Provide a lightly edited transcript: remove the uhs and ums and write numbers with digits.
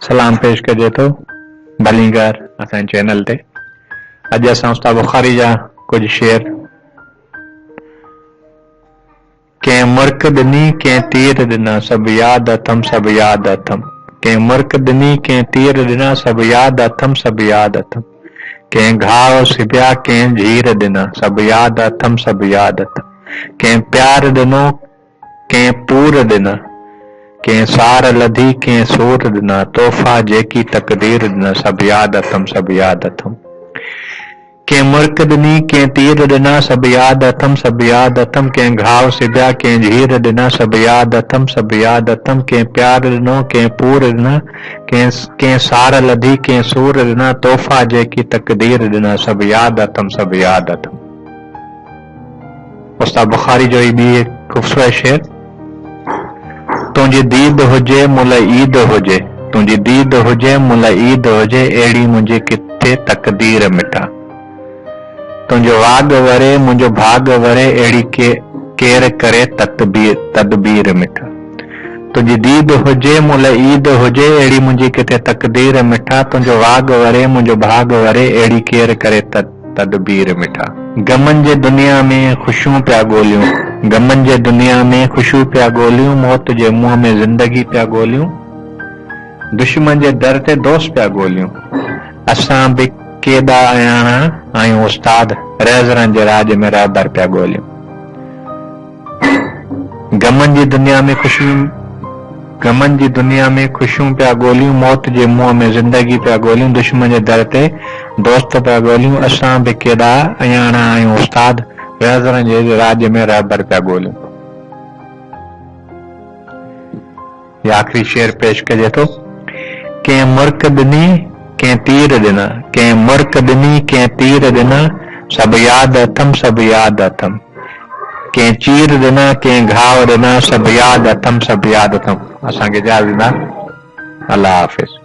सलाम पेश कजे तो भलींगर असां चैनल ते। अज असां उस्ताद बुखारी जा कुछ शेर। कंहिं मुर्क ॾिनी कंहिं तीर ॾिना सभु यादि अथम सभु यादि अथम। कंहिं मुर्क ॾिनी कंहिं तीर ॾिना सभु यादि अथम सभु यादि अथम। कंहिं घाव सिबिया कंहिं झीर ॾिना सभु यादि अथम सभु यादि अथम। कंहिं प्यार ॾिनो कंहिं पूर ॾिना कंहिं सार लधी कंहिं सूर ॾिना तोहफ़ा जेकी तक़दीर ॾिना सभु यादि अथम सभु यादि अथम। कंहिं मुर्क ॾिनी कंहिं तीर ॾिना सभु यादि अथम सभु यादि अथम। कंहिं घाव सिबिया कंहिं झीर ॾिना सभु यादि अथम सभु यादि अथम। कंहिं प्यार ॾिनो कंहिं पूर ॾिना कंहिं सार लधी कंहिं सूर ॾिना तोहफ़ा जेकी तक़दीर ॾिना सभु यादि अथम सभु यादि अथम। उस्ताद बुखारी जो ही ॿी ख़ूबसूरत शेर। तुंहिंजी दीद हुजे मुल ईद हुजे तुंहिंजी दीद हुजे मुल ईद हुजे अहिड़ी मुंहिंजी किथे तक़दीर मिठा। तुंहिंजो वाग वरे मुंहिंजो भाग वरे अहिड़ी केर करे तदबीर मिठा। तुंहिंजी दीद हुजे मुल ईद हुजे अहिड़ी मुंहिंजी किथे तक़दीर मिठा। तुंहिंजो वाग वरे मुंहिंजो भाग वरे अहिड़ी केर करे तदबीर मिठा। गमन जे दुनिया में ख़ुशियूं पिया ॻोल्हियूं गमन जे दुनिया में ख़ुशियूं पिया ॻोल्हियूं मौत जे मुंहं में ज़िंदगी पिया ॻोल्हियूं। दुश्मन जे दर ते दोस्त पिया ॻोल्हियूं। असां बि केॾा अयाणा आहियूं उस्ताद रहज़रनि जे राज में रहबर पिया ॻोल्हियूं। गमन जी दुनिया में ख़ुशियूं पिया ॻोल्हियूं मौत जे मुंहं में ज़िंदगी पिया ॻोल्हियूं। दुश्मन जे दर ते दोस्त पिया ॻोल्हियूं। असां बि केॾा अयाणा आहियूं उस्ताद रहज़रनि जे राज में रहबर पिया ॻोल्हियूं। ये आखिरी शेर पेश कजे तो। कंहिं मुर्क ॾिनी कंहिं तीर ॾिना कंहिं मुर्क ॾिनी कंहिं तीर ॾिना सभु यादि अथम सभु यादि अथम। कंहिं चीर ॾिना कंहिं घाव ॾिना सभु यादि अथम सभु यादि अथम। असांखे इजाज़त ॾींदा। अल्लाह हाफ़िज़।